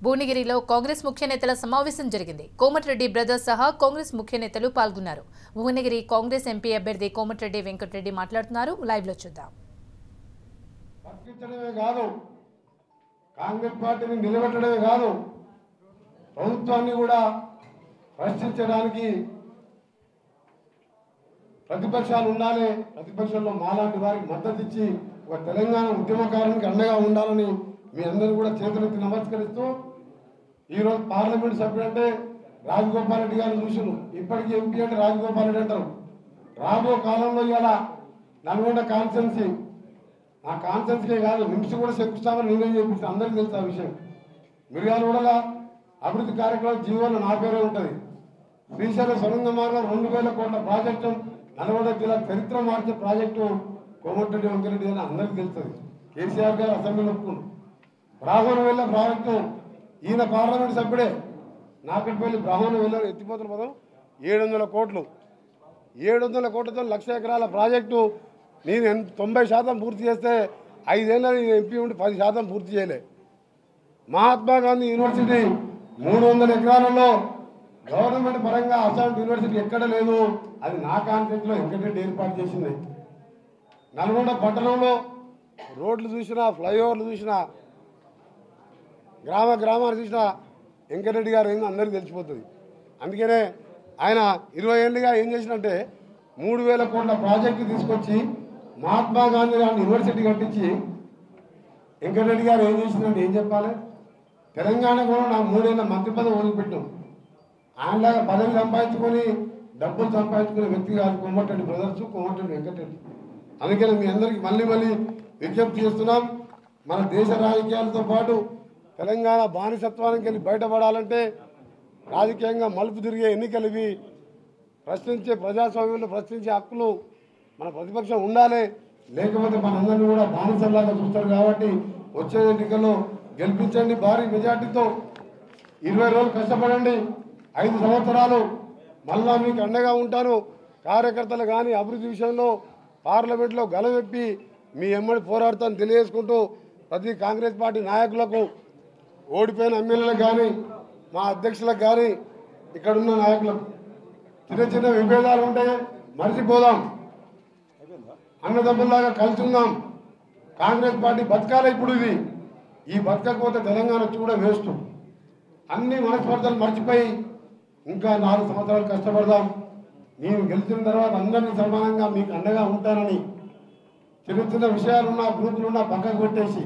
భువనగిరిలో కాంగ్రెస్ ముఖ్య నేతల సమావేశం జరిగింది. కోమటిరెడ్డి బ్రదర్స్ సహా కాంగ్రెస్ ముఖ్య నేతలు పాల్గొన్నారు. భువనగిరి కాంగ్రెస్ ఎంపీ అభ్యర్థి కోమటిరెడ్డి వెంకటరెడ్డి మాట్లాడుతున్నారు. లైవ్ లో చూద్దాం. కాంగ్రెస్ పార్టీని నిలబెట్టడమే కాదు, ప్రభుత్వాన్ని కూడా ప్రశ్నించడానికి ప్రతిపక్షాలు ఉండాలి. ప్రతిపక్షంలో మాలాంటి వారికి మద్దతు ఇచ్చి ఒక తెలంగాణ ఉద్యమకారునికి అండగా ఉండాలని మీ అందరూ కూడా చేతులెత్తి నమస్కరిస్తూ, ఈరోజు పార్లమెంట్ సభ్యుడు అంటే రాజగోపాల్ రెడ్డి గారిని చూసిను. ఇప్పటికీ ఎంపీ అంటే రాజగోపాల్ రెడ్డి అంటారు. రాబో కాలంలో ఇవాళ నల్గొండ కాన్స్టెన్సీ, ఆ కాన్స్టెన్సీకే కాదు నిమిషం కూడా శంకుస్థాపన నేనే చేపిస్తాను. అందరికీ తెలుసు ఆ విషయం. మిర్యాలగూడలో అభివృద్ధి కార్యక్రమం జీవోలో నా పేరే ఉంటుంది. శ్రీశైల సొరంగ మార్గం 2000 కోట్ల ప్రాజెక్టు, నల్గొండ జిల్లా చరిత్ర మార్చే ప్రాజెక్టు కోమటిరెడ్డి వెంకటరెడ్డి అని అందరికీ తెలుస్తుంది. కేసీఆర్ గారు అసెంబ్లీలో ఒప్పుకున్నారు. బ్రాహ్మణ వెళ్ళ ప్రాజెక్టు ఈయన పార్లమెంట్ సభ్యుడే. నాకటిపల్లి బ్రాహ్మణ వెళ్ళ ఎత్తిపోతున్న పదం 700 కోట్లు, 700 కోట్లతో 1,00,000 ఎకరాల ప్రాజెక్టు నేను 90% పూర్తి చేస్తే 5 ఏళ్ళ ఎంపీ ఉండి 10% పూర్తి చేయలే. మహాత్మా గాంధీ యూనివర్సిటీ 300 ఎకరాలలో గవర్నమెంట్ పరంగా అసలు యూనివర్సిటీ ఎక్కడ లేదు. అది నా కాన్సెప్ట్లో వెంకటరెడ్డి ఏర్పాటు చేసింది. నల్గొండ పట్టణంలో రోడ్లు చూసినా, ఫ్లైఓవర్లు చూసినా, గ్రామాన్ని చూసినా వెంకటరెడ్డి గారు ఏందో అందరికీ తెలిసిపోతుంది. అందుకనే ఆయన 20 ఏళ్ళుగా ఏం చేసినంటే 3,000 కోట్ల ప్రాజెక్టు తీసుకొచ్చి మహాత్మా గాంధీ గారిని యూనివర్సిటీ కట్టించి వెంకటరెడ్డి గారు ఏం చేసిందంటే ఏం చెప్పాలి. తెలంగాణ కూడా నా 3 ఏళ్ళ మంత్రి పదవి వదిలిపెట్టాం. ఆయనలాగా పదవి సంపాదించుకొని డబ్బులు సంపాదించుకునే వ్యక్తి కాదు కోమటిరెడ్డి బ్రదర్స్, కోమటిరెడ్డి వెంకటరెడ్డి. అందుకని మీ అందరికీ మళ్ళీ విజ్ఞప్తి చేస్తున్నాం. మన దేశ రాజకీయాలతో పాటు తెలంగాణ బానిసత్వానికి వెళ్ళి బయటపడాలంటే రాజకీయంగా మలుపు తిరిగే ఎన్నికలు ఇవి. ప్రశ్నించే ప్రజాస్వామ్యంలో ప్రశ్నించే హక్కులు మన ప్రతిపక్షం ఉండాలి. లేకపోతే మనందరినీ కూడా బానిసల్లాగా చూస్తారు. కాబట్టి వచ్చే ఎన్నికల్లో గెలిపించండి భారీ మెజార్టీతో. 20 రోజులు కష్టపడండి. 5 సంవత్సరాలు మళ్ళా మీకు అండగా ఉంటాను. కార్యకర్తలు కానీ అభివృద్ధి విషయంలో పార్లమెంట్లో గలవెప్పి మీ ఎమ్మడి పోరాడుతాను తెలియజేసుకుంటూ, ప్రతి కాంగ్రెస్ పార్టీ నాయకులకు, ఓడిపోయిన ఎమ్మెల్యేలకు కానీ, మా అధ్యక్షులకు కానీ, ఇక్కడున్న నాయకులకు చిన్న విభేదాలు ఉంటే మర్చిపోదాం. అన్నదమ్ముల్లాగా కలిసి ఉందాం. కాంగ్రెస్ పార్టీ బతకాలి. ఇప్పుడు ఈ బతకపోతే తెలంగాణ వచ్చి కూడా వేస్ట్. అన్ని మనస్పర్ధలు మర్చిపోయి ఇంకా 4 సంవత్సరాలు కష్టపడదాం. నేను గెలిచిన తర్వాత అందరినీ సమానంగా మీకు అండగా ఉంటానని చిన్న విషయాలున్నా, గ్రూపులున్నా పక్కకు పెట్టేసి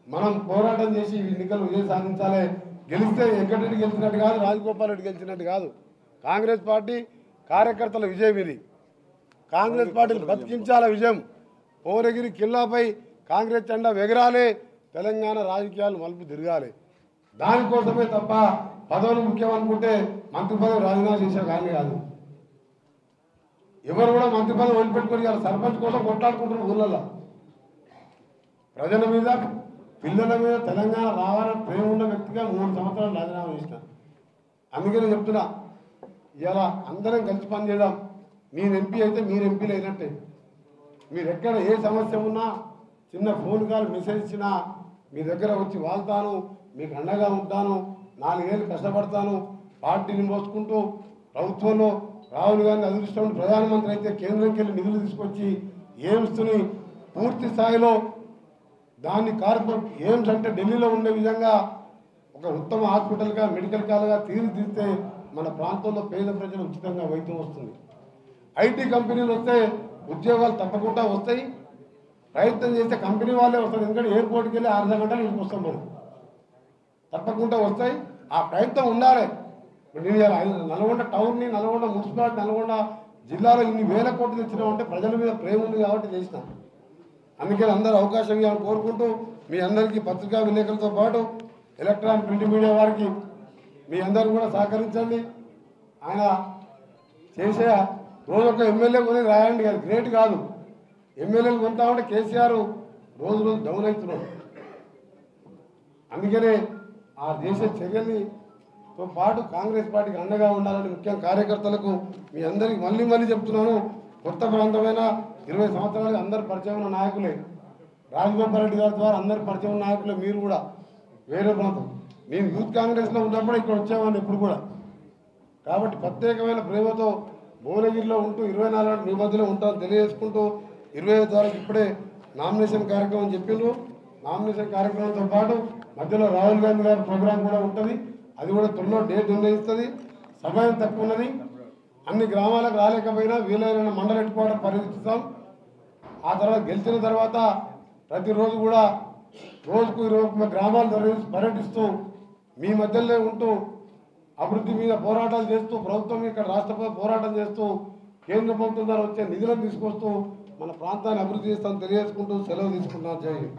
మనం పోరాటం చేసి ఎన్నికలు విజయం సాధించాలి. గెలిస్తే వెంకటరెడ్డి గెలిచినట్టు కాదు, రాజగోపాల్ రెడ్డి గెలిచినట్టు కాదు. కాంగ్రెస్ పార్టీ కార్యకర్తల విజయం ఇది. కాంగ్రెస్ పార్టీని బతికించాల విజయం. భువనగిరి కిల్లాపై కాంగ్రెస్ జెండా ఎగరాలి. తెలంగాణ రాజకీయాలు మలుపు తిరగాలి. దానికోసమే తప్ప పదవులు ముఖ్యం అనుకుంటే మంత్రి పదవి రాజీనామా చేసే కానీ కాదు. ఎవరు కూడా మంత్రి పదవి వదిలిపెట్టుకొని సర్పంచ్ కోసం కొట్లాడుకుంటున్న ఊళ్ళల్లో ప్రజల మీద, పిల్లల మీద తెలంగాణ రావాలని ప్రేమ ఉన్న వ్యక్తిగా 3 సంవత్సరాలు రాజీనామా చేసిన. అందుకనే చెప్తున్నా, ఇలా అందరం కలిసి పనిచేద్దాం. నేను ఎంపీ అయితే మీరు ఎంపీలు అయినట్టే. మీరు ఎక్కడ ఏ సమస్య ఉన్నా చిన్న ఫోన్ కాల్ మెసేజ్ ఇచ్చినా మీ దగ్గర వచ్చి వాళ్తాను, మీకు అండగా ఉంటాను. 4 ఏళ్ళు కష్టపడతాను. పార్టీని మోసుకుంటూ ప్రభుత్వంలో రాహుల్ గాంధీ అదృష్టం ప్రధానమంత్రి అయితే కేంద్రంకి వెళ్ళి నిధులు తీసుకొచ్చి ఎయిమ్స్ని పూర్తి స్థాయిలో దాన్ని కార్పొరేట్ ఎయిమ్స్ అంటే ఢిల్లీలో ఉండే విధంగా ఒక ఉత్తమ హాస్పిటల్గా, మెడికల్ కాలేజ్గా తీర్చిదిద్దితే మన ప్రాంతంలో పేద ప్రజలు ఉచితంగా వైద్యం వస్తుంది. ఐటీ కంపెనీలు వస్తే ఉద్యోగాలు తప్పకుండా వస్తాయి. ప్రయత్నం చేస్తే కంపెనీ వాళ్ళే వస్తారు. ఎందుకంటే ఎయిర్పోర్ట్కి వెళ్ళి 6 గంటలు ఇంటికి వస్తాం మనం. తప్పకుండా వస్తాయి. ఆ ప్రయత్నం ఉండాలి. నేను నల్గొండ టౌన్ని, నల్గొండ మున్సిపాలిటీ, నల్గొండ జిల్లాలో ఇన్ని వేల కోట్లు తెచ్చినామంటే ప్రజల మీద ప్రేమ ఉంది కాబట్టి చేసిన. అందుకని అందరూ అవకాశం ఇవ్వాలని కోరుకుంటూ, మీ అందరికీ పత్రికా విలేకరులతో పాటు ఎలక్ట్రానిక్ ప్రింట్ మీడియా వారికి మీ అందరూ కూడా సహకరించండి. ఆయన చేసే రోజు ఒక ఎమ్మెల్యే కొని రాయండి, అది గ్రేట్ కాదు. ఎమ్మెల్యేలు కొంటా ఉంటే కేసీఆర్ రోజు డౌన్ అవుతున్నాడు. అందుకనే ఆ దేశ చర్యలతో పాటు కాంగ్రెస్ పార్టీకి అండగా ఉండాలని ముఖ్యంగా కార్యకర్తలకు మీ అందరికీ మళ్ళీ చెప్తున్నాను. కొత్త ప్రాంతమైన 20 సంవత్సరాలుగా అందరు పరిచయం ఉన్న నాయకులే. రాజగోపాల్ రెడ్డి గారి ద్వారా అందరు పరిచయం ఉన్న నాయకులే. మీరు కూడా వేరే ప్రాంతం. నేను యూత్ కాంగ్రెస్లో ఉన్నప్పుడు ఇక్కడ వచ్చేవాడిని ఎప్పుడు కూడా. కాబట్టి ప్రత్యేకమైన ప్రేమతో భువనగిరిలో ఉంటూ 24 మీ మధ్యలో ఉంటాను తెలియజేసుకుంటూ 25 తారీఖు ఇప్పుడే నామినేషన్ కార్యక్రమం చెప్పిండ్రు. నామినేషన్ కార్యక్రమంతో పాటు మధ్యలో రాహుల్ గాంధీ గారి ప్రోగ్రాం కూడా ఉంటుంది. అది కూడా త్వరలో డేట్ నిర్ణయిస్తుంది. సమయం తక్కువ ఉన్నది. అన్ని గ్రామాలకు రాలేకపోయినా వీలైన మండల హెడ్ క్వార్టర్ పర్యటిస్తాం. ఆ తర్వాత గెలిచిన తర్వాత ప్రతిరోజు కూడా రోజుకు 20 గ్రామాలు పర్యటిస్తూ మీ మధ్యలో ఉంటూ అభివృద్ధి మీద పోరాటాలు చేస్తూ ప్రభుత్వం ఇక్కడ రాష్ట్ర పోరాటం చేస్తూ కేంద్ర ప్రభుత్వం ద్వారా వచ్చే నిధులను తీసుకొస్తూ మన ప్రాంతాన్ని అభివృద్ధి చేస్తామని తెలియజేసుకుంటూ సెలవు తీసుకుంటున్నాను. జై హింద్.